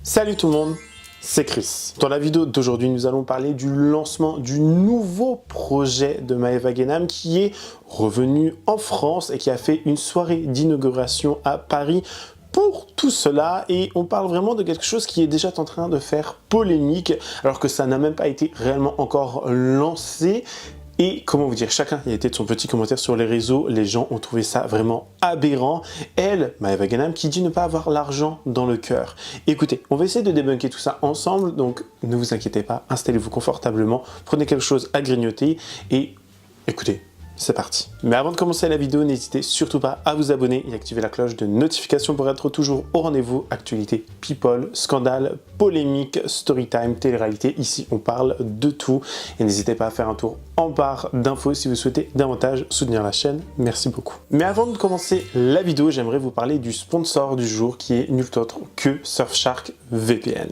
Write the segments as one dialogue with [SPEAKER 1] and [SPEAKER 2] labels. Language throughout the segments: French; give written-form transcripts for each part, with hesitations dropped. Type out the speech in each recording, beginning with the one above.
[SPEAKER 1] Salut tout le monde, c'est Chris. Dans la vidéo d'aujourd'hui, nous allons parler du lancement du nouveau projet de Maeva Guénam qui est revenu en France et qui a fait une soirée d'inauguration à Paris pour tout cela. Et on parle vraiment de quelque chose qui est déjà en train de faire polémique alors que ça n'a même pas été réellement encore lancé. Et comment vous dire, chacun y a été de son petit commentaire sur les réseaux, les gens ont trouvé ça vraiment aberrant. Elle, Maeva Guénam, qui dit ne pas avoir l'argent dans le cœur. Écoutez, on va essayer de débunker tout ça ensemble, donc ne vous inquiétez pas, installez-vous confortablement, prenez quelque chose à grignoter et écoutez. C'est parti. Mais avant de commencer la vidéo, n'hésitez surtout pas à vous abonner et activer la cloche de notification pour être toujours au rendez-vous. Actualité, people, scandale, polémique, storytime, télé-réalité. Ici, on parle de tout. Et n'hésitez pas à faire un tour en barre d'infos si vous souhaitez davantage soutenir la chaîne. Merci beaucoup. Mais avant de commencer la vidéo, j'aimerais vous parler du sponsor du jour qui est nul autre que Surfshark VPN.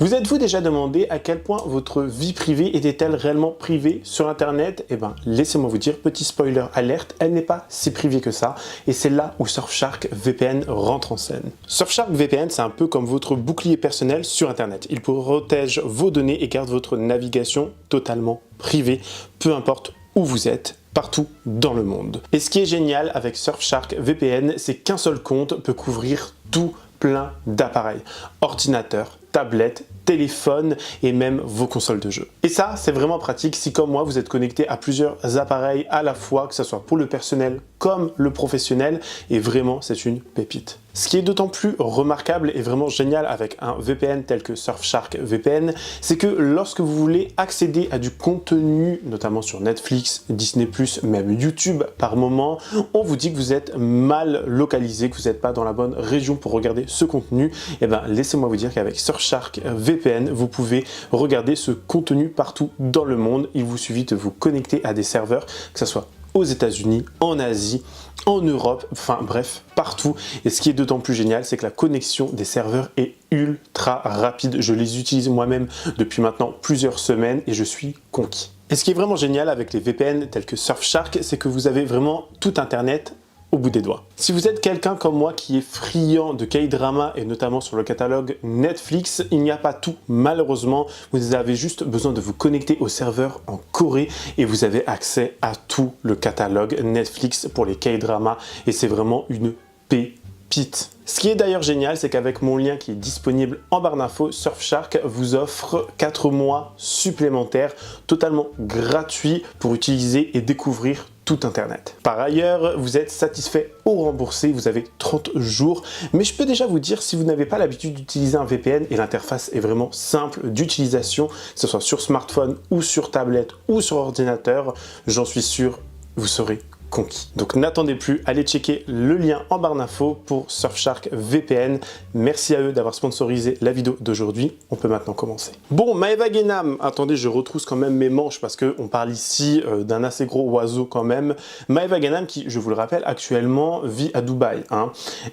[SPEAKER 1] Vous êtes-vous déjà demandé à quel point votre vie privée était-elle réellement privée sur Internet? Eh bien, laissez-moi vous dire, petit spoiler alerte, elle n'est pas si privée que ça, et c'est là où Surfshark VPN rentre en scène. Surfshark VPN, c'est un peu comme votre bouclier personnel sur Internet. Il protège vos données et garde votre navigation totalement privée, peu importe où vous êtes, partout dans le monde. Et ce qui est génial avec Surfshark VPN, c'est qu'un seul compte peut couvrir tout plein d'appareils, ordinateurs, tablettes, téléphones et même vos consoles de jeux. Et ça, c'est vraiment pratique si comme moi, vous êtes connecté à plusieurs appareils à la fois, que ce soit pour le personnel comme le professionnel, et vraiment, c'est une pépite. Ce qui est d'autant plus remarquable et vraiment génial avec un VPN tel que Surfshark VPN, c'est que lorsque vous voulez accéder à du contenu, notamment sur Netflix, Disney+, même YouTube par moment, on vous dit que vous êtes mal localisé, que vous n'êtes pas dans la bonne région pour regarder ce contenu. Et bien, laissez-moi vous dire qu'avec Surfshark VPN, vous pouvez regarder ce contenu partout dans le monde. Il vous suffit de vous connecter à des serveurs, que ce soit aux États-Unis, en Asie, en Europe, enfin bref, partout. Et ce qui est d'autant plus génial, c'est que la connexion des serveurs est ultra rapide. Je les utilise moi-même depuis maintenant plusieurs semaines et je suis conquis. Et ce qui est vraiment génial avec les VPN tels que Surfshark, c'est que vous avez vraiment tout Internet au bout des doigts. Si vous êtes quelqu'un comme moi qui est friand de K-drama et notamment sur le catalogue Netflix, il n'y a pas tout malheureusement. Vous avez juste besoin de vous connecter au serveur en Corée et vous avez accès à tout le catalogue Netflix pour les K-dramas et c'est vraiment une pépite. Ce qui est d'ailleurs génial, c'est qu'avec mon lien qui est disponible en barre d'infos, Surfshark vous offre 4 mois supplémentaires totalement gratuits pour utiliser et découvrir tout Internet. Par ailleurs, vous êtes satisfait ou remboursé, vous avez 30 jours, mais je peux déjà vous dire si vous n'avez pas l'habitude d'utiliser un VPN et l'interface est vraiment simple d'utilisation, que ce soit sur smartphone ou sur tablette ou sur ordinateur, j'en suis sûr, vous serez conquis. Donc n'attendez plus, allez checker le lien en barre d'infos pour Surfshark VPN. Merci à eux d'avoir sponsorisé la vidéo d'aujourd'hui. On peut maintenant commencer. Bon, Maeva Guénam, attendez, je retrousse quand même mes manches parce qu'on parle ici d'un assez gros oiseau quand même. Maeva Guénam qui, je vous le rappelle, actuellement vit à Dubaï.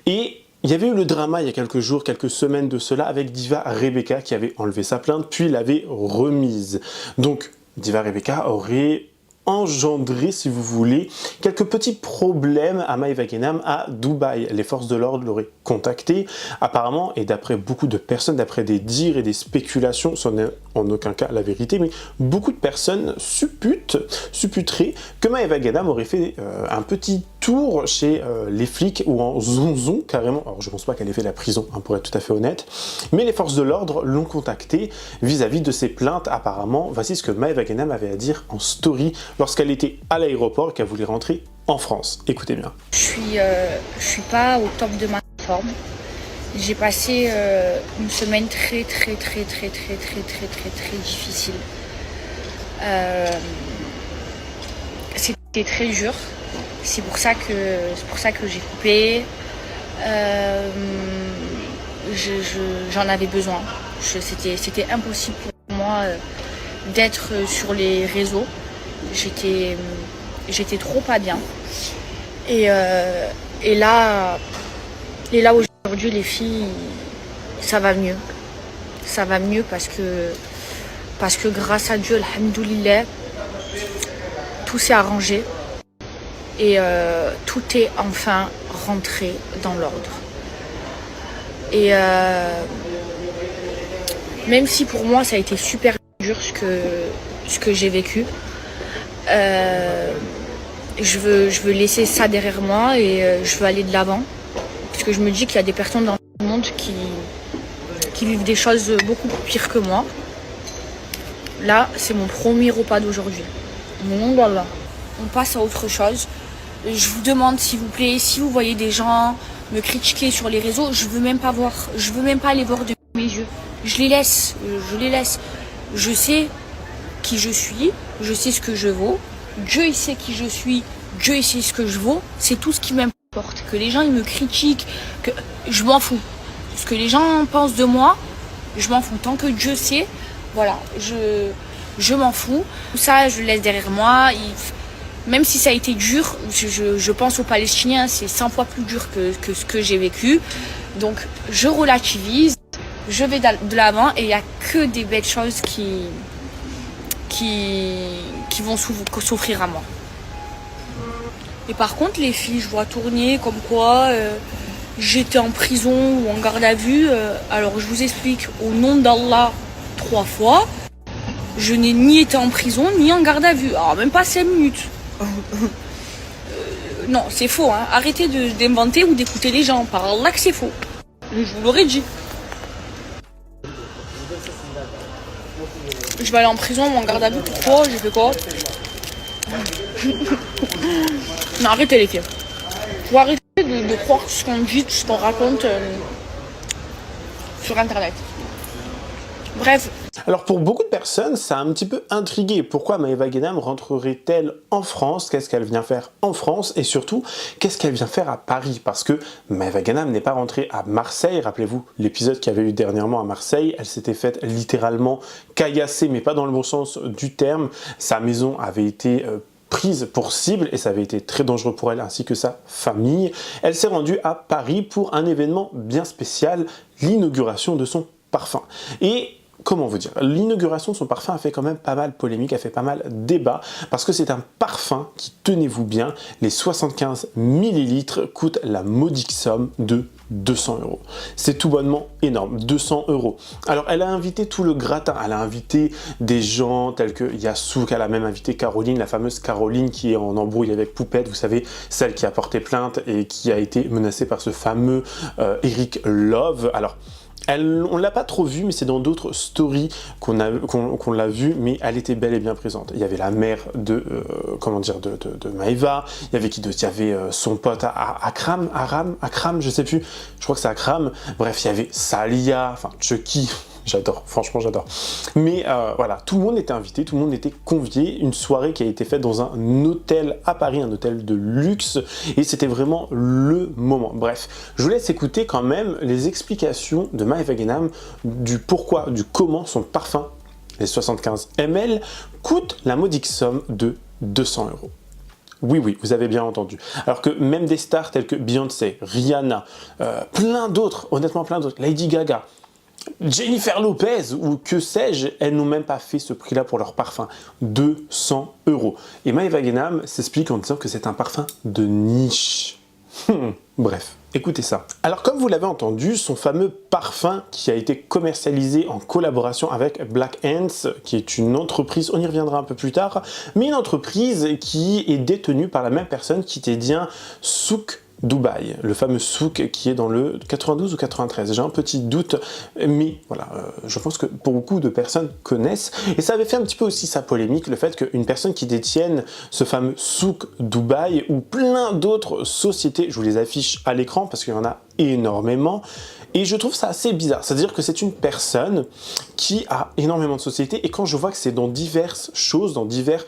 [SPEAKER 1] Et il y avait eu le drama il y a quelques jours, quelques semaines de cela avec Diva Rebecca qui avait enlevé sa plainte puis l'avait remise. Donc Diva Rebecca aurait engendré, si vous voulez, quelques petits problèmes à Maeva Guénam à Dubaï. Les forces de l'ordre l'auraient contacté, apparemment, et d'après beaucoup de personnes, d'après des dires et des spéculations, ce n'est en aucun cas la vérité, mais beaucoup de personnes supputeraient que Maeva Guénam aurait fait un petit tour chez les flics ou en zonzon carrément. Alors je pense pas qu'elle ait fait la prison, pour être tout à fait honnête, mais les forces de l'ordre l'ont contacté vis-à-vis de ses plaintes apparemment. Voici ce que Maeva Guénam avait à dire en story lorsqu'elle était à l'aéroport et qu'elle voulait rentrer en France. Écoutez bien.
[SPEAKER 2] Je suis pas au top de ma forme. J'ai passé une semaine très difficile. C'était très dur. C'est pour ça que j'ai coupé. J'en avais besoin. C'était impossible pour moi d'être sur les réseaux. J'étais trop pas bien. Et là aujourd'hui les filles, ça va mieux. Ça va mieux parce que grâce à Dieu, alhamdoulilah, tout s'est arrangé. Et tout est enfin rentré dans l'ordre. Et même si pour moi ça a été super dur ce que j'ai vécu, je veux laisser ça derrière moi et je veux aller de l'avant. Parce que je me dis qu'il y a des personnes dans le monde qui vivent des choses beaucoup plus pires que moi. Là, c'est mon premier repas d'aujourd'hui. Voilà. On passe à autre chose. Je vous demande s'il vous plaît, si vous voyez des gens me critiquer sur les réseaux, je veux même pas voir. Je veux même pas les voir de mes yeux. Je les laisse. Je sais qui je suis, je sais ce que je vaux. Dieu il sait qui je suis, Dieu il sait ce que je vaux. C'est tout ce qui m'importe. Que les gens ils me critiquent, que je m'en fous. Ce que les gens pensent de moi, je m'en fous. Tant que Dieu sait, voilà, je m'en fous. Tout ça, je le laisse derrière moi. Même si ça a été dur, je pense aux Palestiniens, c'est 100 fois plus dur que ce que j'ai vécu. Donc, je relativise, je vais de l'avant et il n'y a que des belles choses qui vont s'offrir à moi. Et par contre, les filles, je vois tourner comme quoi j'étais en prison ou en garde à vue. Alors, je vous explique, au nom d'Allah, 3 fois, je n'ai ni été en prison ni en garde à vue. Alors, même pas 5 minutes. Non, c'est faux. Hein. Arrêtez d'inventer ou d'écouter les gens. Par Allah que c'est faux. Je vous l'aurais dit. Je vais aller en prison ou en garde à vue. Pourquoi? J'ai fait quoi? Non, arrêtez les filles. Faut arrêter de croire ce qu'on dit, ce qu'on raconte sur Internet. Bref.
[SPEAKER 1] Alors pour beaucoup de personnes, ça a un petit peu intrigué. Pourquoi Maeva Guénam rentrerait-elle en France? Qu'est-ce qu'elle vient faire en France? Et surtout, qu'est-ce qu'elle vient faire à Paris? Parce que Maeva Guénam n'est pas rentrée à Marseille. Rappelez-vous l'épisode qu'il y avait eu dernièrement à Marseille. Elle s'était faite littéralement caillasser, mais pas dans le bon sens du terme. Sa maison avait été prise pour cible et ça avait été très dangereux pour elle ainsi que sa famille. Elle s'est rendue à Paris pour un événement bien spécial, l'inauguration de son parfum. Et comment vous dire, l'inauguration de son parfum a fait quand même pas mal polémique, a fait pas mal débat, parce que c'est un parfum qui, tenez-vous bien, les 75 millilitres coûtent la modique somme de 200 €. C'est tout bonnement énorme, 200 €. Alors elle a invité tout le gratin, elle a invité des gens tels que Yassouk, elle a même invité Caroline, la fameuse Caroline qui est en embrouille avec Poupette, vous savez, celle qui a porté plainte et qui a été menacée par ce fameux Eric Love. Alors, on ne l'a pas trop vue, mais c'est dans d'autres stories qu'on l'a vue, mais elle était bel et bien présente. Il y avait la mère de Maeva, il y avait qui d'autre? Il y avait son pote Akram, je sais plus, je crois que c'est Akram. Bref, il y avait Salia, enfin Chucky. J'adore, franchement j'adore. Mais voilà, tout le monde était invité, tout le monde était convié. Une soirée qui a été faite dans un hôtel à Paris, un hôtel de luxe. Et c'était vraiment le moment. Bref, je vous laisse écouter quand même les explications de Maeva Guénam du pourquoi, du comment son parfum, les 75 ml, coûte la modique somme de 200 €. Oui, oui, vous avez bien entendu. Alors que même des stars telles que Beyoncé, Rihanna, plein d'autres, honnêtement plein d'autres, Lady Gaga, Jennifer Lopez ou que sais-je, elles n'ont même pas fait ce prix-là pour leur parfum, 200 €. Et Maeva Guénam s'explique en disant que c'est un parfum de niche. Bref, écoutez ça. Alors comme vous l'avez entendu, son fameux parfum qui a été commercialisé en collaboration avec Black Ants, qui est une entreprise, on y reviendra un peu plus tard, mais une entreprise qui est détenue par la même personne qui détient Souk Dubaï, le fameux souk qui est dans le 92 ou 93, j'ai un petit doute, mais voilà, je pense que pour beaucoup de personnes connaissent, et ça avait fait un petit peu aussi sa polémique, le fait qu'une personne qui détienne ce fameux souk Dubaï ou plein d'autres sociétés, je vous les affiche à l'écran parce qu'il y en a énormément, et je trouve ça assez bizarre, c'est-à-dire que c'est une personne qui a énormément de sociétés, et quand je vois que c'est dans diverses choses, dans divers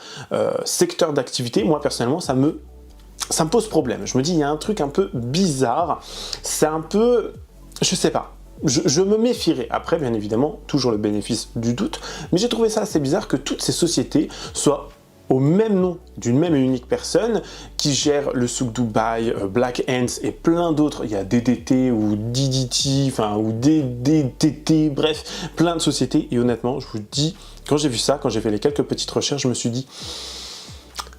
[SPEAKER 1] secteurs d'activité, moi personnellement ça me pose problème. Je me dis, il y a un truc un peu bizarre, c'est un peu, je sais pas, je me méfierais. Après, bien évidemment, toujours le bénéfice du doute, mais j'ai trouvé ça assez bizarre que toutes ces sociétés soient au même nom d'une même et unique personne qui gère le souk Dubaï, Black Ants et plein d'autres. Il y a DDT ou DDT, enfin, ou DDT, bref, plein de sociétés. Et honnêtement, je vous dis, quand j'ai vu ça, quand j'ai fait les quelques petites recherches, je me suis dit,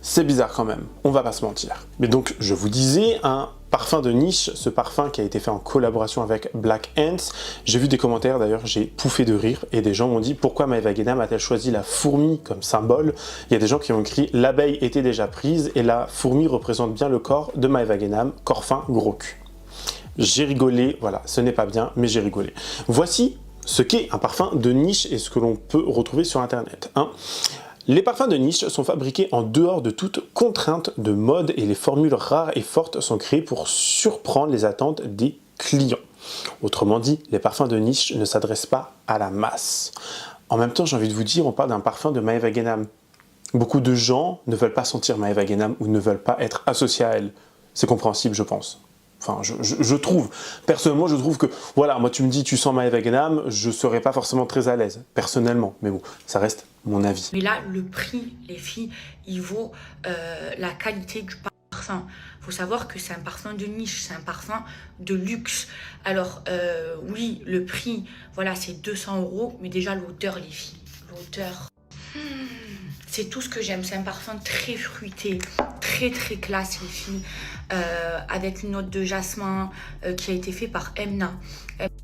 [SPEAKER 1] c'est bizarre quand même, on va pas se mentir. Mais donc, je vous disais, un parfum de niche, ce parfum qui a été fait en collaboration avec Black Ants. J'ai vu des commentaires, d'ailleurs j'ai pouffé de rire, et des gens m'ont dit pourquoi Maeva Guénam a-t-elle choisi la fourmi comme symbole. Il y a des gens qui ont écrit l'abeille était déjà prise et la fourmi représente bien le corps de Maeva Guénam, corps fin, gros cul. J'ai rigolé, voilà, ce n'est pas bien, mais j'ai rigolé. Voici ce qu'est un parfum de niche et ce que l'on peut retrouver sur internet. Les parfums de niche sont fabriqués en dehors de toute contrainte de mode et les formules rares et fortes sont créées pour surprendre les attentes des clients. Autrement dit, les parfums de niche ne s'adressent pas à la masse. En même temps, j'ai envie de vous dire, on parle d'un parfum de Maeva Guénam. Beaucoup de gens ne veulent pas sentir Maeva Guénam ou ne veulent pas être associés à elle. C'est compréhensible, je pense. Enfin, je trouve. Personnellement, je trouve que, voilà, moi tu me dis tu sens Maeva Guénam, je serais pas forcément très à l'aise, personnellement. Mais bon, ça reste mon avis.
[SPEAKER 2] Mais là, le prix, les filles, il vaut la qualité du parfum. Il faut savoir que c'est un parfum de niche, c'est un parfum de luxe. Alors, oui, le prix, voilà, c'est 200 €, mais déjà l'odeur, les filles, l'odeur. C'est tout ce que j'aime, c'est un parfum très fruité, très classe les filles, avec une note de jasmin qui a été fait par Emna.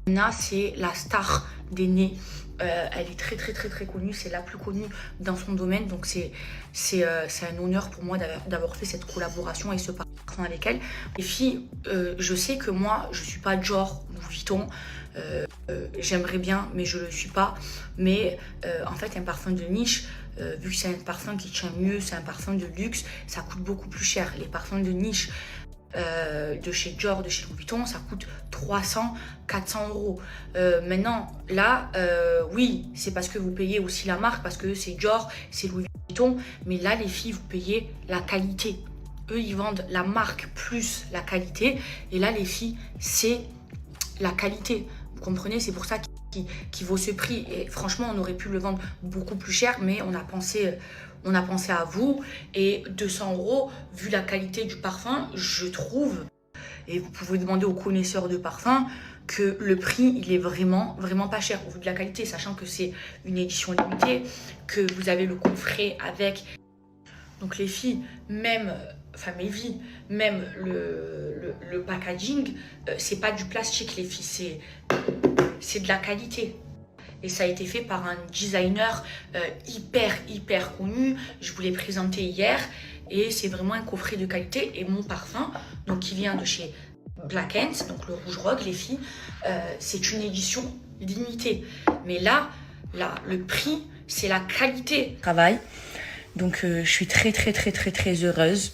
[SPEAKER 2] Emna, c'est la star des nez. Elle est très connue, c'est la plus connue dans son domaine, donc c'est un honneur pour moi d'avoir fait cette collaboration et ce parfum avec elle. Les filles, je sais que moi, je suis pas Dior ou Louis Vuitton, j'aimerais bien, mais je le suis pas. Mais en fait, un parfum de niche, vu que c'est un parfum qui tient mieux, c'est un parfum de luxe, ça coûte beaucoup plus cher. Les parfums de niche de chez Dior, de chez Louis Vuitton, ça coûte 300, 400 €. Maintenant, là, oui, c'est parce que vous payez aussi la marque, parce que c'est Dior, c'est Louis Vuitton, mais là, les filles, vous payez la qualité. Eux, ils vendent la marque plus la qualité, et là, les filles, c'est la qualité. Vous comprenez, c'est pour ça qu'il vaut ce prix. Et franchement, on aurait pu le vendre beaucoup plus cher, mais on a pensé à vous. Et 200 €, vu la qualité du parfum, je trouve, et vous pouvez demander aux connaisseurs de parfum, que le prix, il est vraiment pas cher au vu de la qualité, sachant que c'est une édition limitée, que vous avez le coffret avec. Donc les filles, même, enfin mes vies, même le packaging, c'est pas du plastique les filles, c'est de la qualité. Et ça a été fait par un designer hyper connu. Je vous l'ai présenté hier. Et c'est vraiment un coffret de qualité. Et mon parfum, donc qui vient de chez Black Ants, donc le rouge rogue, les filles, c'est une édition limitée. Mais là, le prix, c'est la qualité. Travail. Donc je suis très heureuse.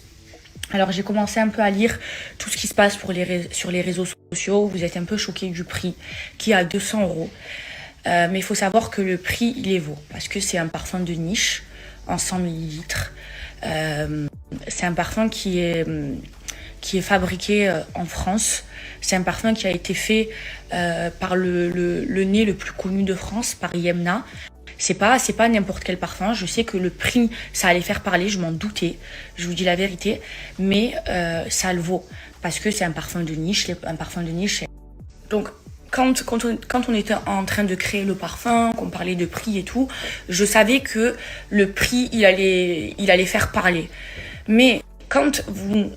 [SPEAKER 2] Alors j'ai commencé un peu à lire tout ce qui se passe sur les réseaux sociaux. Vous êtes un peu choqués du prix qui est à 200 €. Mais il faut savoir que le prix, il est vaut. Parce que c'est un parfum de niche en 100 ml. C'est un parfum qui est fabriqué en France. C'est un parfum qui a été fait par le nez le plus connu de France, par Yemna. C'est pas n'importe quel parfum. Je sais que le prix, ça allait faire parler, je m'en doutais. Je vous dis la vérité. Mais ça le vaut. Parce que c'est un parfum de niche. Un parfum de niche. Donc, quand on était en train de créer le parfum, qu'on parlait de prix et tout, je savais que le prix, il allait faire parler. Mais quand vous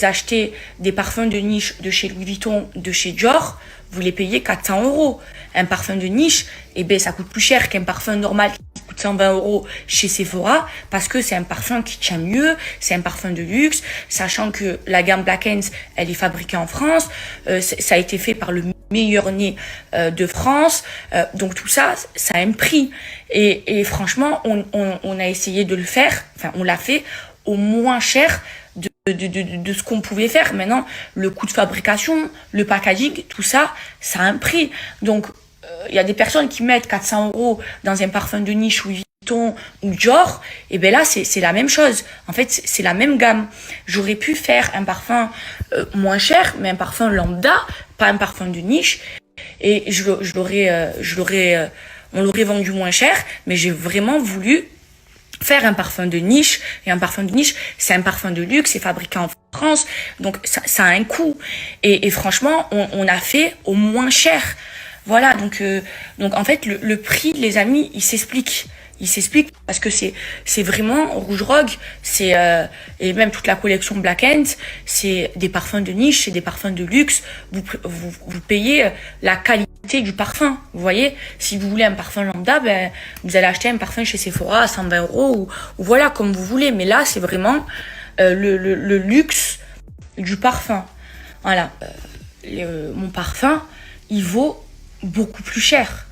[SPEAKER 2] achetez des parfums de niche de chez Louis Vuitton, de chez Dior, vous les payez 400 €. Un parfum de niche, eh ben, ça coûte plus cher qu'un parfum normal qui coûte 120 € chez Sephora, parce que c'est un parfum qui tient mieux, c'est un parfum de luxe, sachant que la gamme Black Ants, elle est fabriquée en France, ça a été fait par le meilleur nez de France, donc tout ça, ça a un prix. Et franchement, on a essayé de le faire, enfin on l'a fait au moins cher de ce qu'on pouvait faire. Maintenant, le coût de fabrication, le packaging, tout ça, ça a un prix. Donc, il y a des personnes qui mettent 400 € dans un parfum de niche Louis Vuitton ou Dior, et ben là, c'est la même chose. En fait, c'est la même gamme. J'aurais pu faire un parfum moins cher, mais un parfum lambda, pas un parfum de niche, et on l'aurait vendu moins cher, mais j'ai vraiment voulu faire un parfum de niche. Et un parfum de niche, c'est un parfum de luxe, c'est fabriqué en France, donc ça a un coût. Et franchement, on a fait au moins cher. Voilà, donc en fait, le prix, les amis, il s'explique. il s'explique parce que c'est vraiment Rouge Rogue, et même toute la collection Black Ant, c'est des parfums de niche, c'est des parfums de luxe. Vous payez la qualité du parfum. Vous voyez, si vous voulez un parfum lambda, ben vous allez acheter un parfum chez Sephora à 120 € ou voilà comme vous voulez. Mais là, c'est vraiment le luxe du parfum. Voilà, mon parfum, il vaut beaucoup plus cher.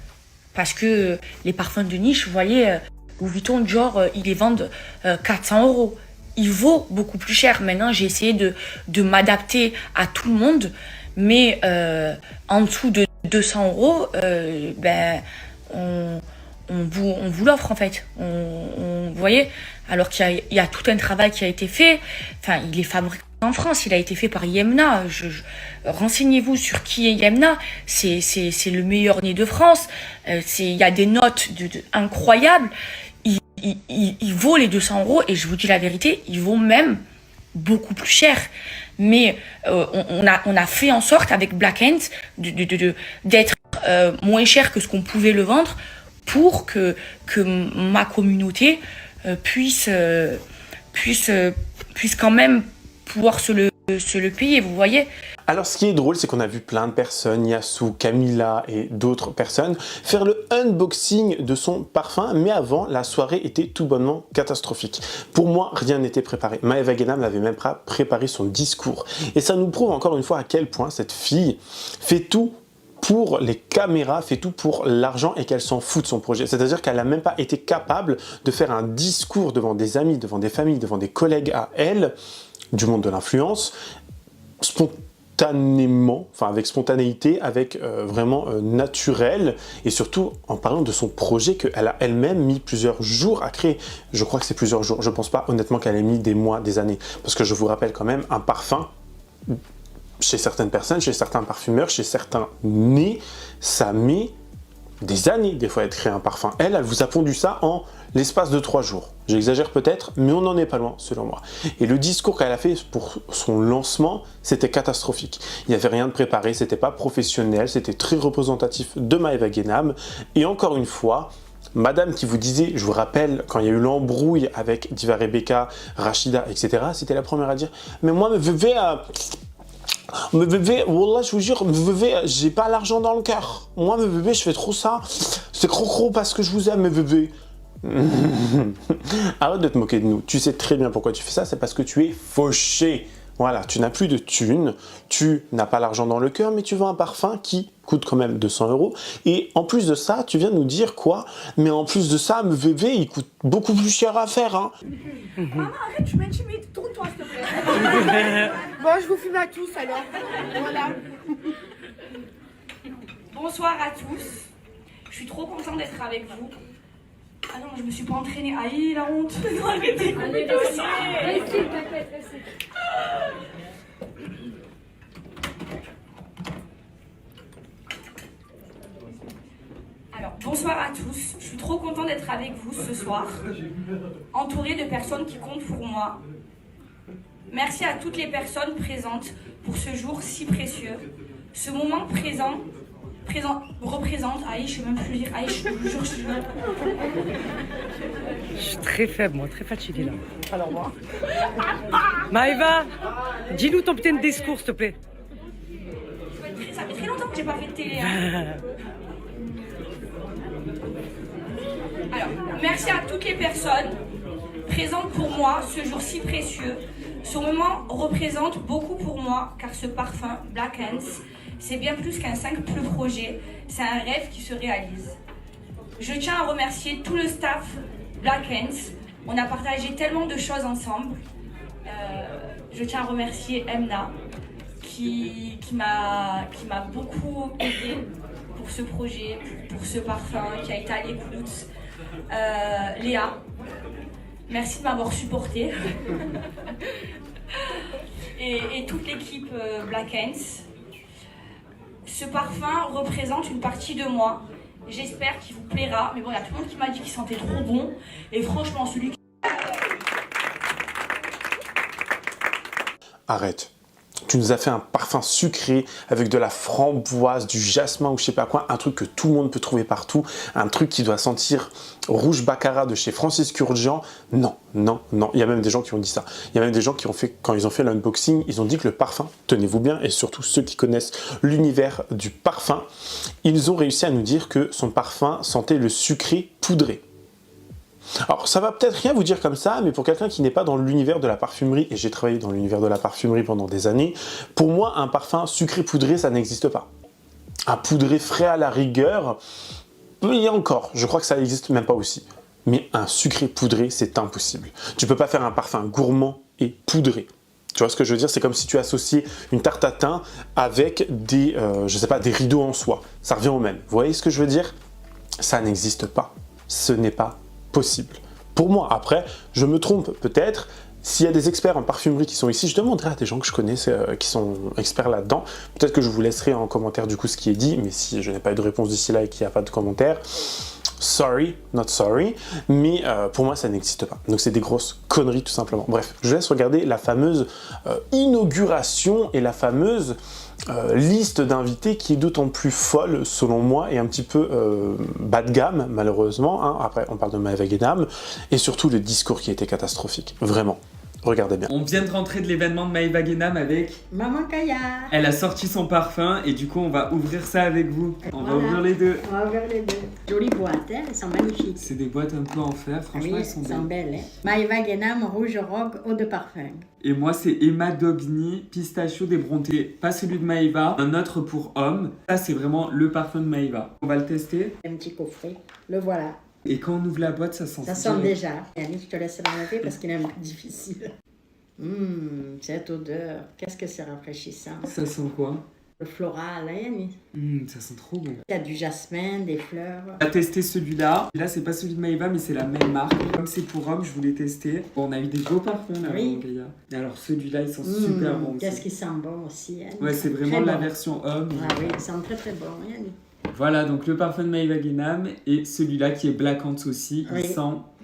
[SPEAKER 2] Parce que les parfums de niche, vous voyez, Louis Vuitton, Dior, ils les vendent 400 €. Il vaut beaucoup plus cher. Maintenant, j'ai essayé de m'adapter à tout le monde. Mais en dessous de 200 €, ben, on vous l'offre en fait. Vous voyez, alors qu'il y a tout un travail qui a été fait. Enfin, il est fabriqué en France, il a été fait par Yemna. Renseignez-vous sur qui est Yemna. C'est le meilleur nez de France. Il y a des notes incroyables. Il vaut les 200 € et je vous dis la vérité, il vaut même beaucoup plus cher. Mais on a fait en sorte avec Black Ant d'être moins cher que ce qu'on pouvait le vendre pour que ma communauté puisse quand même pouvoir se le payer, vous voyez.
[SPEAKER 1] Alors ce qui est drôle, c'est qu'on a vu plein de personnes, Yassou, Camilla et d'autres personnes, faire le unboxing de son parfum, mais avant, la soirée était tout bonnement catastrophique. Pour moi, rien n'était préparé. Maeva Guénam n'avait même pas préparé son discours. Et ça nous prouve encore une fois à quel point cette fille fait tout pour les caméras, fait tout pour l'argent et qu'elle s'en fout de son projet. C'est-à-dire qu'elle n'a même pas été capable de faire un discours devant des amis, devant des familles, devant des collègues à elle, du monde de l'influence, spontanément, enfin avec spontanéité, avec vraiment naturel, et surtout en parlant de son projet qu'elle a elle-même mis plusieurs jours à créer. Je crois que c'est plusieurs jours, je pense pas honnêtement qu'elle ait mis des mois, des années, parce que je vous rappelle quand même, un parfum, chez certaines personnes, chez certains parfumeurs, chez certains nez, ça met des années des fois à créer un parfum. Elle vous a pondu ça en l'espace de 3 jours. J'exagère peut-être, mais on n'en est pas loin selon moi. Et le discours qu'elle a fait pour son lancement, c'était catastrophique. Il n'y avait rien de préparé, c'était pas professionnel, c'était très représentatif de Maeva Guénam. Et encore une fois, madame qui vous disait, je vous rappelle, quand il y a eu l'embrouille avec Diva Rebecca, Rachida, etc., c'était la première à dire « Mais moi, me bébé, wallah, je vous jure, me bébé, j'ai pas l'argent dans le cœur. Moi, me bébé, je fais trop ça. C'est trop parce que je vous aime, me bébé. » Arrête de te moquer de nous. Tu sais très bien pourquoi tu fais ça, c'est parce que tu es fauché. Voilà, tu n'as plus de thunes, tu n'as pas l'argent dans le cœur, mais tu veux un parfum qui coûte quand même 200 €. Et en plus de ça, tu viens nous dire quoi? Mais en plus de ça, me bébé, il coûte beaucoup plus cher à faire, hein.
[SPEAKER 3] Maman, arrête, tu m'intimides. Tourne-toi, s'il te plaît. Bon, je vous filme à tous, alors. Voilà.
[SPEAKER 4] Bonsoir à tous. Je suis trop contente d'être avec vous. Ah non, je me suis pas entraînée. Aïe, la honte. Non, arrêtez. Alors, bonsoir à tous. Je suis trop contente d'être avec vous ce soir, entourée de personnes qui comptent pour moi. Merci à toutes les personnes présentes pour ce jour si précieux. Ce moment présent représente... Aïe, je sais même plus lire. Aïe, je vous jure, je suis...
[SPEAKER 5] Je suis très faible, moi, très fatiguée là. Alors moi. Maeva, dis-nous ton putain de discours, s'il te plaît.
[SPEAKER 4] Ça fait très longtemps que j'ai pas fait de télé. Hein. Alors, merci à toutes les personnes présentes pour moi ce jour si précieux. Ce moment représente beaucoup pour moi car ce parfum Black Ant, c'est bien plus qu'un simple projet, c'est un rêve qui se réalise. Je tiens à remercier tout le staff Black Ant. On a partagé tellement de choses ensemble. Je tiens à remercier Emna qui m'a beaucoup aidé pour ce projet, pour ce parfum, qui a été à l'écoute. Léa, merci de m'avoir supporté. et toute l'équipe Black Ant. Ce parfum représente une partie de moi. J'espère qu'il vous plaira. Mais bon, il y a tout le monde qui m'a dit qu'il sentait trop bon. Et franchement, celui qui...
[SPEAKER 1] Arrête. Tu nous as fait un parfum sucré avec de la framboise, du jasmin ou je sais pas quoi, un truc que tout le monde peut trouver partout, un truc qui doit sentir rouge baccarat de chez Francis Kurkdjian. Non, non, non. Il y a même des gens qui ont dit ça. Il y a même des gens qui ont fait, quand ils ont fait l'unboxing, ils ont dit que le parfum, tenez-vous bien, et surtout ceux qui connaissent l'univers du parfum, ils ont réussi à nous dire que son parfum sentait le sucré poudré. Alors ça va peut-être rien vous dire comme ça, mais pour quelqu'un qui n'est pas dans l'univers de la parfumerie, et j'ai travaillé dans l'univers de la parfumerie pendant des années, pour moi un parfum sucré poudré ça n'existe pas. Un poudré frais à la rigueur, et encore, je crois que ça n'existe même pas aussi. Mais un sucré poudré c'est impossible. Tu peux pas faire un parfum gourmand et poudré. Tu vois ce que je veux dire? C'est comme si tu associais une tarte à thym avec des, je sais pas, des rideaux en soie. Ça revient au même. Vous voyez ce que je veux dire? Ça n'existe pas. Ce n'est pas possible. Pour moi, après, je me trompe peut-être. S'il y a des experts en parfumerie qui sont ici, je demanderai à des gens que je connais qui sont experts là-dedans. Peut-être que je vous laisserai en commentaire du coup ce qui est dit, mais si je n'ai pas eu de réponse d'ici là et qu'il n'y a pas de commentaire, sorry, not sorry, mais pour moi ça n'existe pas. Donc c'est des grosses conneries tout simplement. Bref, je laisse regarder la fameuse inauguration et la fameuse liste d'invités qui est d'autant plus folle selon moi et un petit peu bas de gamme malheureusement, hein. Après on parle de Maeva Guénam et surtout le discours qui était catastrophique, vraiment. Regardez bien.
[SPEAKER 6] On vient de rentrer de l'événement de Maeva Guénam avec
[SPEAKER 7] Maman Kaya.
[SPEAKER 6] Elle a sorti son parfum et du coup on va ouvrir ça avec vous. On va
[SPEAKER 7] Voilà.
[SPEAKER 6] ouvrir les deux.
[SPEAKER 7] On va ouvrir les deux. Jolies boîtes, hein, elles sont magnifiques.
[SPEAKER 6] C'est des boîtes un peu en fer, franchement
[SPEAKER 7] Oui,
[SPEAKER 6] elles sont belles.
[SPEAKER 7] belles. Hein. Maeva Guénam, rouge rogue, eau de parfum.
[SPEAKER 6] Et moi c'est Emma Dogny, pistachio débronté. Pas celui de Maeva, un autre pour homme. Ça c'est vraiment le parfum de Maeva. On va le tester.
[SPEAKER 7] Un petit coffret, le voilà.
[SPEAKER 6] Et quand on ouvre la boîte ça sent
[SPEAKER 7] Ça sent déjà. Yannick, je te laisse l'enlever parce qu'il est un peu difficile. Cette odeur, qu'est-ce que c'est rafraîchissant.
[SPEAKER 6] Ça sent quoi?
[SPEAKER 7] Le floral, hein, Yannick.
[SPEAKER 6] Ça sent trop bon.
[SPEAKER 7] Il y a du jasmin, des fleurs.
[SPEAKER 6] On a testé celui-là. Là, c'est pas celui de Maeva, mais c'est la même marque. Comme c'est pour homme, je voulais tester. Bon, on a eu des beaux parfums là,
[SPEAKER 7] Oui.
[SPEAKER 6] Gaïa. Et alors, celui-là, il sent super bon.
[SPEAKER 7] Qu'est-ce qui sent bon aussi, Yannick.
[SPEAKER 6] Ouais, c'est vraiment
[SPEAKER 7] Très
[SPEAKER 6] la
[SPEAKER 7] bon.
[SPEAKER 6] version homme.
[SPEAKER 7] Ah oui, il sent très très bon, Yannick.
[SPEAKER 6] Voilà, donc le parfum de Maeva Guénam et celui-là qui est Black Ants aussi.
[SPEAKER 7] Oui.
[SPEAKER 6] Il sent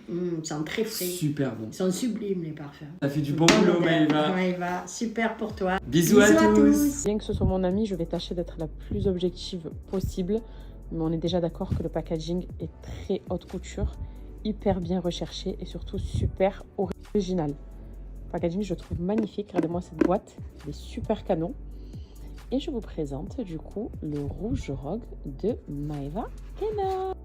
[SPEAKER 7] Ils sont très frais.
[SPEAKER 6] super bon.
[SPEAKER 7] Ils sont sublimes, les parfums.
[SPEAKER 6] Ça fait du bon boulot, Maeva.
[SPEAKER 7] Maeva, super pour toi.
[SPEAKER 6] Bisous à tous.
[SPEAKER 5] Bien que ce soit mon ami, je vais tâcher d'être la plus objective possible. Mais on est déjà d'accord que le packaging est très haute couture, hyper bien recherché et surtout super original. Le packaging, je le trouve magnifique. Regardez-moi cette boîte, il est super canon. Et je vous présente du coup le rouge rogue de Maeva Guénam.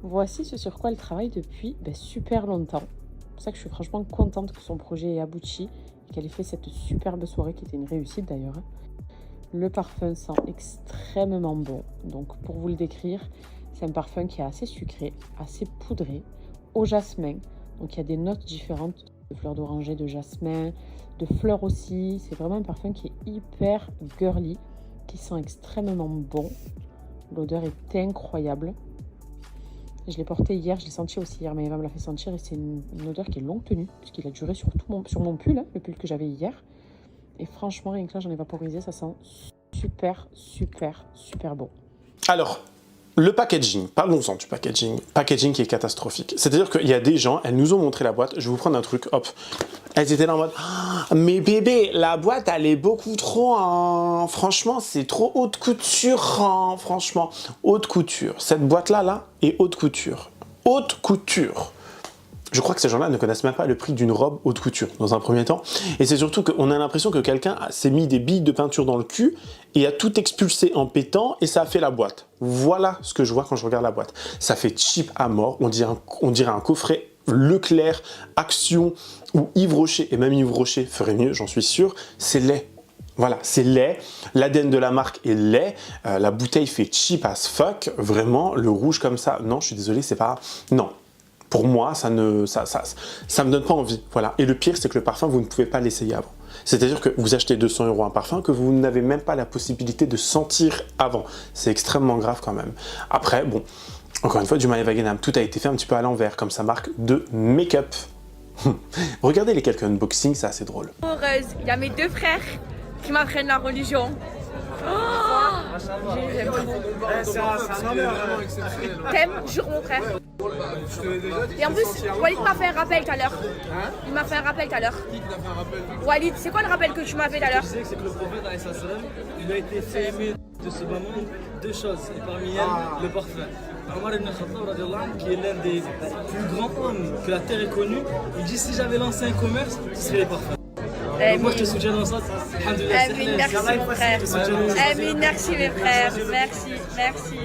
[SPEAKER 5] Voici ce sur quoi elle travaille depuis super longtemps. C'est pour ça que je suis franchement contente que son projet ait abouti et qu'elle ait fait cette superbe soirée qui était une réussite d'ailleurs. Le parfum sent extrêmement bon. Donc pour vous le décrire, c'est un parfum qui est assez sucré, assez poudré, au jasmin. Donc il y a des notes différentes de fleurs d'oranger, de jasmin, de fleurs aussi. C'est vraiment un parfum qui est hyper girly, qui sent extrêmement bon. L'odeur est incroyable. Je l'ai porté hier, je l'ai senti aussi hier, mais Eva me l'a fait sentir et c'est une odeur qui est longue tenue, puisqu'il a duré sur mon pull, hein, le pull que j'avais hier. Et franchement, rien que là, j'en ai vaporisé, ça sent super, super, super bon.
[SPEAKER 1] Alors, le packaging, parlons-en du packaging. Packaging qui est catastrophique. C'est-à-dire qu'il y a des gens, elles nous ont montré la boîte, je vais vous prendre un truc, hop. Elles étaient là en mode « Mais bébé, la boîte, elle est beaucoup trop, hein. Franchement, c'est trop haute couture, hein. Franchement, haute couture. Cette boîte-là, là, est haute couture. Haute couture. » Je crois que ces gens-là ne connaissent même pas le prix d'une robe haute couture, dans un premier temps. Et c'est surtout qu'on a l'impression que quelqu'un s'est mis des billes de peinture dans le cul et a tout expulsé en pétant et ça a fait la boîte. Voilà ce que je vois quand je regarde la boîte. Ça fait cheap à mort, on dirait un coffret Leclerc, Action ou Yves Rocher. Et même Yves Rocher ferait mieux, j'en suis sûr. C'est laid. Voilà, c'est laid. L'ADN de la marque est laid. La bouteille fait cheap as fuck. Vraiment, le rouge comme ça, non, je suis désolé, c'est pas... Non. Pour moi, ça me donne pas envie. Voilà. Et le pire, c'est que le parfum, vous ne pouvez pas l'essayer avant. C'est-à-dire que vous achetez 200 € un parfum que vous n'avez même pas la possibilité de sentir avant. C'est extrêmement grave quand même. Après, bon, encore une fois, du Maeva Guénam, tout a été fait un petit peu à l'envers, comme sa marque de make-up. Regardez les quelques unboxings, c'est assez drôle.
[SPEAKER 3] Heureuse, il y a mes deux frères qui m'apprennent la religion. Oh, j'aime trop. T'aimes, jure mon frère. Et en plus, Walid m'a fait un rappel tout à l'heure. Il m'a fait un rappel tout à l'heure.
[SPEAKER 8] Qui t'a fait un rappel?
[SPEAKER 3] Walid, c'est quoi le rappel que tu m'as fait tout à l'heure?
[SPEAKER 9] C'est que le prophète, il a été fait aimer de ce moment deux choses, et parmi elles, le parfum. Omar ibn Khattab, radiallahu anhu, qui est l'un des plus grands hommes que la terre ait connu, il dit si j'avais lancé un commerce, ce serait les parfums. Donc moi je te soutiens dans ça.
[SPEAKER 3] Amin, merci mon frère. Amin, merci mes frères. Merci, merci.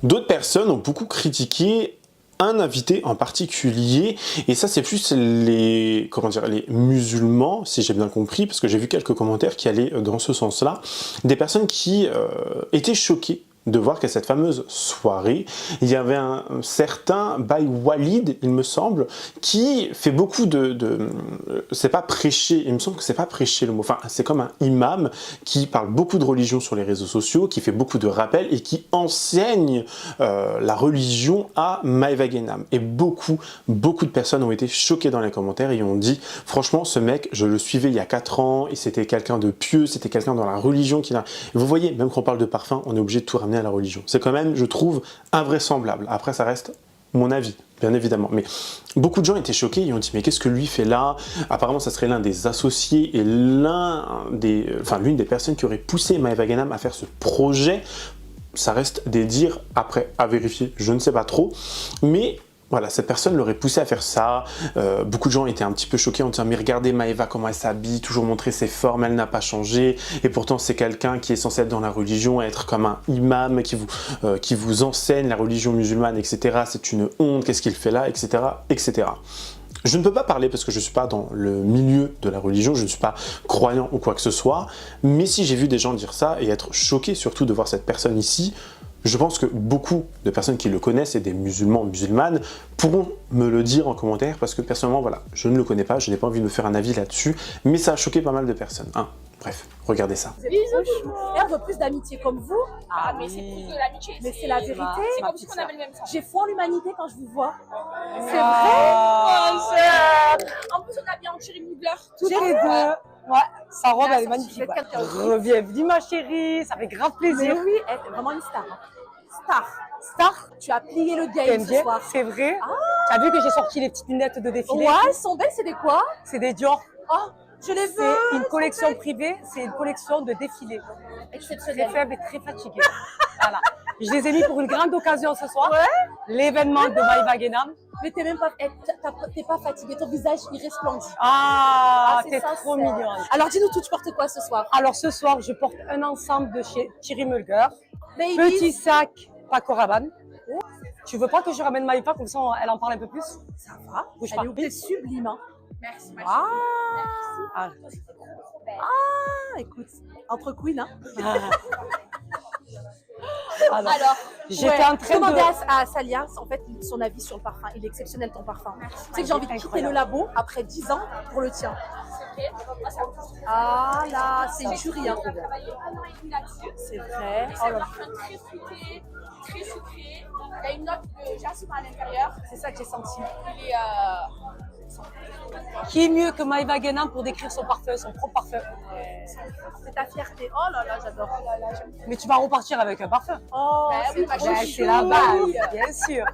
[SPEAKER 1] D'autres personnes ont beaucoup critiqué un invité en particulier, et ça c'est plus les, comment dire, les musulmans, si j'ai bien compris, parce que j'ai vu quelques commentaires qui allaient dans ce sens-là, des personnes qui étaient choquées de voir qu'à cette fameuse soirée, il y avait un certain Bay Walid, il me semble, qui fait beaucoup c'est pas prêcher, il me semble que c'est pas prêcher le mot, enfin c'est comme un imam qui parle beaucoup de religion sur les réseaux sociaux, qui fait beaucoup de rappels et qui enseigne la religion à Maeva Guénam. Et beaucoup de personnes ont été choquées dans les commentaires et ont dit, franchement ce mec, je le suivais il y a 4 ans, et c'était quelqu'un de pieux, c'était quelqu'un dans la religion qui n'a... Vous voyez, même quand on parle de parfum, on est obligé de tout ramener à la religion. C'est quand même, je trouve, invraisemblable. Après, ça reste mon avis, bien évidemment. Mais beaucoup de gens étaient choqués, ils ont dit, mais qu'est-ce que lui fait là? Apparemment, ça serait l'un des associés et l'une des personnes qui aurait poussé Maeva Guénam à faire ce projet. Ça reste des dires, après, à vérifier, je ne sais pas trop. Mais voilà, cette personne l'aurait poussé à faire ça. Beaucoup de gens étaient un petit peu choqués en disant, mais regardez Maeva comment elle s'habille, toujours montrer ses formes, elle n'a pas changé. Et pourtant c'est quelqu'un qui est censé être dans la religion, être comme un imam qui vous enseigne la religion musulmane, etc. C'est une honte, qu'est-ce qu'il fait là, etc., etc. Je ne peux pas parler parce que je ne suis pas dans le milieu de la religion, je ne suis pas croyant ou quoi que ce soit, mais si j'ai vu des gens dire ça et être choqué surtout de voir cette personne ici, je pense que beaucoup de personnes qui le connaissent et des musulmans, musulmanes, pourront me le dire en commentaire parce que personnellement, voilà, je ne le connais pas, je n'ai pas envie de me faire un avis là-dessus, mais ça a choqué pas mal de personnes. Hein. Bref, regardez ça.
[SPEAKER 3] Et on veut plus d'amitié comme vous.
[SPEAKER 4] Ah, mais c'est plus de l'amitié.
[SPEAKER 3] Mais c'est la vérité.
[SPEAKER 4] C'est comme si on avait le même sang.
[SPEAKER 3] J'ai foi en l'humanité quand je vous vois. C'est
[SPEAKER 4] Oh,
[SPEAKER 3] vrai.
[SPEAKER 4] en plus, on a bien en Thierry Mugler.
[SPEAKER 10] Toutes les deux. Ouais, sa robe, elle est
[SPEAKER 3] sorti
[SPEAKER 10] magnifique.
[SPEAKER 3] quelqu'un qui a aussi-
[SPEAKER 10] Bienvenue ma chérie, ça fait grave
[SPEAKER 3] Mais
[SPEAKER 10] plaisir.
[SPEAKER 3] oui, elle est vraiment une star. Star.
[SPEAKER 10] Star,
[SPEAKER 3] Tu as plié le game
[SPEAKER 10] t'aimes
[SPEAKER 3] ce
[SPEAKER 10] bien,
[SPEAKER 3] soir.
[SPEAKER 10] c'est vrai. Tu as vu que j'ai sorti les petites lunettes de défilé?
[SPEAKER 3] Ouais, elles sont belles, c'est des quoi?
[SPEAKER 10] C'est des Dior.
[SPEAKER 3] Oh, je les veux.
[SPEAKER 10] C'est une collection privée, c'est une collection de défilé. Très
[SPEAKER 3] Exceptionnelles.
[SPEAKER 10] faible et très fatiguée. Voilà. Je les ai mis pour une grande occasion ce soir. L'événement de Maeva Guénam.
[SPEAKER 3] Mais t'es même pas, t'es pas fatiguée, ton visage il resplendit.
[SPEAKER 10] Ah,
[SPEAKER 3] c'est
[SPEAKER 10] t'es
[SPEAKER 3] sincère.
[SPEAKER 10] trop mignonne.
[SPEAKER 3] Alors dis-nous tout, tu portes quoi ce soir?
[SPEAKER 10] Alors ce soir, je porte un ensemble de chez Thierry Mugler.
[SPEAKER 3] Baby.
[SPEAKER 10] Petit sac Paco Rabanne. Tu veux pas que je ramène Maïfa comme ça elle en parle un peu plus?
[SPEAKER 3] Ça va.
[SPEAKER 10] Bouge
[SPEAKER 3] Elle
[SPEAKER 10] pas.
[SPEAKER 3] est sublime. Hein.
[SPEAKER 4] Merci, ma
[SPEAKER 10] Ah,
[SPEAKER 3] Ah, écoute, entre queen, hein.
[SPEAKER 10] alors,
[SPEAKER 3] Alors,
[SPEAKER 10] j'étais en train
[SPEAKER 3] demandez
[SPEAKER 10] de...
[SPEAKER 3] à Salia, en fait, son avis sur le parfum. Il est exceptionnel ton parfum. Tu sais que j'ai envie de quitter le labo après 10 ans pour le tien. Ah là, c'est une tuerie. Hein.
[SPEAKER 4] On a travaillé 1 an et demi là-dessus.
[SPEAKER 3] C'est vrai.
[SPEAKER 4] C'est un parfum très fruité, très sucré. Il y a une note de jasmin à l'intérieur.
[SPEAKER 3] C'est ça que j'ai senti.
[SPEAKER 4] Il est
[SPEAKER 10] Qui est mieux que Maïva Guénam pour décrire son parfum, son propre parfum?
[SPEAKER 3] C'est ta fierté. Oh là là, j'adore.
[SPEAKER 10] Mais tu vas repartir avec un parfum.
[SPEAKER 3] Oh,
[SPEAKER 4] Ben oui, ma
[SPEAKER 10] Ouais,
[SPEAKER 4] chérie.
[SPEAKER 10] c'est la base, bien sûr.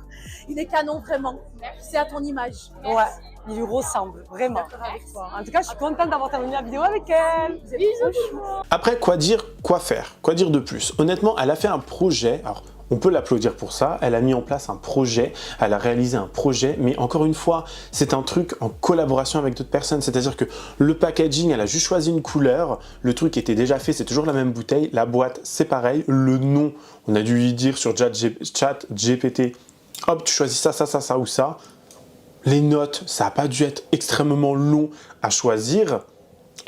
[SPEAKER 3] Il est canon vraiment. C'est à ton image.
[SPEAKER 10] Ouais, il lui ressemble, vraiment.
[SPEAKER 3] Avec toi.
[SPEAKER 10] En tout cas, je suis contente d'avoir terminé la vidéo avec elle.
[SPEAKER 3] Vous êtes trop chou.
[SPEAKER 1] Après, quoi dire, quoi faire? Quoi dire de plus? Honnêtement, elle a fait un projet, alors on peut l'applaudir pour ça, elle a mis en place un projet, elle a réalisé un projet, mais encore une fois, c'est un truc en collaboration avec d'autres personnes, c'est-à-dire que le packaging, elle a juste choisi une couleur, le truc était déjà fait, c'est toujours la même bouteille, la boîte, c'est pareil, le nom, on a dû lui dire sur chat GPT, hop, tu choisis ça, ça, ça, ça ou ça. Les notes, ça n'a pas dû être extrêmement long à choisir.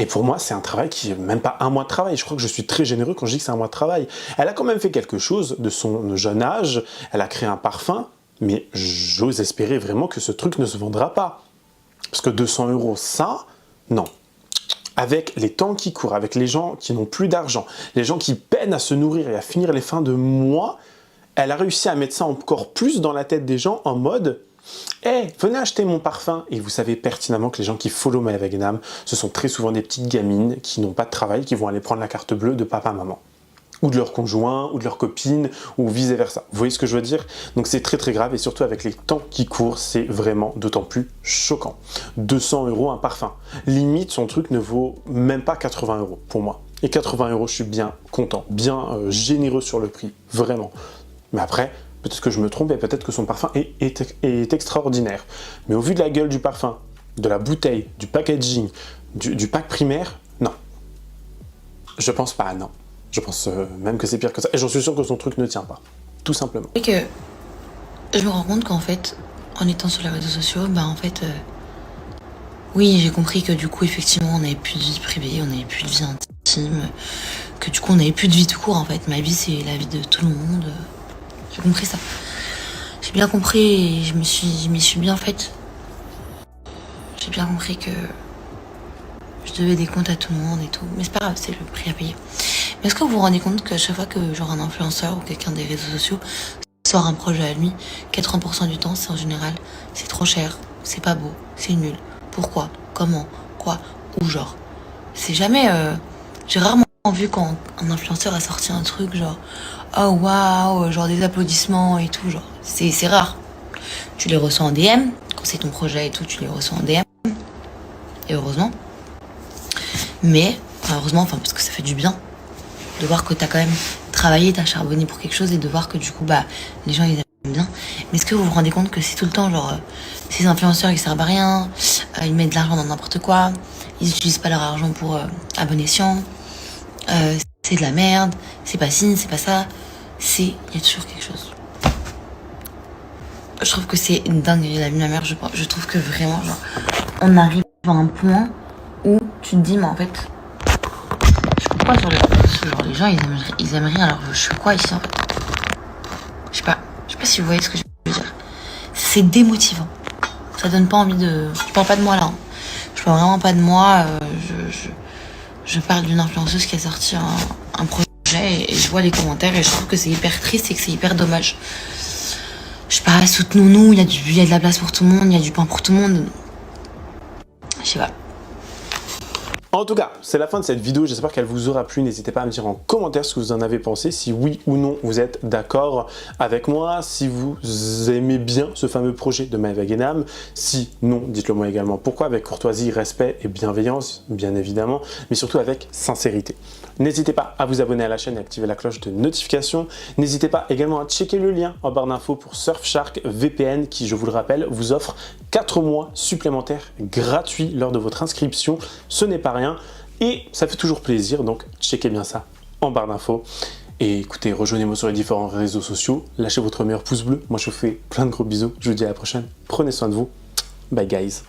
[SPEAKER 1] Et pour moi, c'est un travail qui n'est même pas 1 mois de travail. Je crois que je suis très généreux quand je dis que c'est 1 mois de travail. Elle a quand même fait quelque chose de son jeune âge. Elle a créé un parfum, mais j'ose espérer vraiment que ce truc ne se vendra pas. Parce que 200 €, ça, non. Avec les temps qui courent, avec les gens qui n'ont plus d'argent, les gens qui peinent à se nourrir et à finir les fins de mois, elle a réussi à mettre ça encore plus dans la tête des gens en mode « Hey, venez acheter mon parfum !» Et vous savez pertinemment que les gens qui follow Maeva Guénam, ce sont très souvent des petites gamines qui n'ont pas de travail, qui vont aller prendre la carte bleue de papa-maman. ou de leur conjoint, ou de leur copine, ou vice versa. Vous voyez ce que je veux dire? Donc c'est très très grave, et surtout avec les temps qui courent, c'est vraiment d'autant plus choquant. 200 € un parfum. Limite, son truc ne vaut même pas 80 € pour moi. Et 80 €, je suis bien content, bien généreux sur le prix, vraiment. Mais après, peut-être que je me trompe, et peut-être que son parfum est extraordinaire. Mais au vu de la gueule du parfum, de la bouteille, du packaging, du pack primaire, non. Je pense pas, non. Je pense même que c'est pire que ça. Et j'en suis sûr que son truc ne tient pas. Tout simplement.
[SPEAKER 8] Et que je me rends compte qu'en fait, en étant sur les réseaux sociaux, bah en fait, oui, j'ai compris que du coup, effectivement, on n'avait plus de vie privée, on n'avait plus de vie intime, que du coup, on n'avait plus de vie tout court, en fait. Ma vie, c'est la vie de tout le monde. J'ai compris ça. J'ai bien compris et je m'y suis bien faite. J'ai bien compris que je devais des comptes à tout le monde et tout. Mais c'est pas grave, c'est le prix à payer. Mais est-ce que vous vous rendez compte qu'à chaque fois que genre un influenceur ou quelqu'un des réseaux sociaux sort un projet à lui, 80% du temps, c'est en général, c'est trop cher, c'est pas beau, c'est nul. Pourquoi? Comment? Quoi? Ou genre. C'est jamais... J'ai rarement vu quand un influenceur a sorti un truc genre oh waouh, genre des applaudissements et tout, genre. C'est rare. Tu les reçois en DM, quand c'est ton projet et tout, tu les reçois en DM. Et heureusement. Mais, heureusement, enfin, parce que ça fait du bien de voir que t'as quand même travaillé, t'as charbonné pour quelque chose et de voir que du coup, bah, les gens, ils aiment bien. Mais est-ce que vous vous rendez compte que c'est tout le temps, genre, ces influenceurs, ils servent à rien, ils mettent de l'argent dans n'importe quoi, ils utilisent pas leur argent pour à bon escient, c'est de la merde, c'est pas ci, c'est pas ça, il y a toujours quelque chose. Je trouve que c'est une dinguerie, la vie de ma mère, je trouve que vraiment, genre, on arrive à un point où tu te dis, mais en fait, je sais pas sur les genre les gens, ils aiment rien, alors je suis quoi ici, en fait? Je sais pas si vous voyez ce que je veux dire. C'est démotivant. Ça donne pas envie de... Je parle pas de moi, là. Hein. Je parle vraiment pas de moi. Je parle d'une influenceuse qui a sorti un projet et je vois les commentaires et je trouve que c'est hyper triste et que c'est hyper dommage. Je sais pas, soutenons-nous, il y a de la place pour tout le monde, il y a du pain pour tout le monde. Je sais pas.
[SPEAKER 1] En tout cas, c'est la fin de cette vidéo, j'espère qu'elle vous aura plu. N'hésitez pas à me dire en commentaire ce que vous en avez pensé, si oui ou non vous êtes d'accord avec moi, si vous aimez bien ce fameux projet de Maeva Guénam. Si non, dites-le moi également pourquoi, avec courtoisie, respect et bienveillance, bien évidemment, mais surtout avec sincérité. N'hésitez pas à vous abonner à la chaîne et activer la cloche de notification. N'hésitez pas également à checker le lien en barre d'infos pour Surfshark VPN qui, je vous le rappelle, vous offre 4 mois supplémentaires gratuits lors de votre inscription. Ce n'est pas rien et ça fait toujours plaisir, donc checkez bien ça en barre d'infos. Et écoutez, rejoignez-moi sur les différents réseaux sociaux, lâchez votre meilleur pouce bleu. Moi, je vous fais plein de gros bisous. Je vous dis à la prochaine. Prenez soin de vous. Bye guys.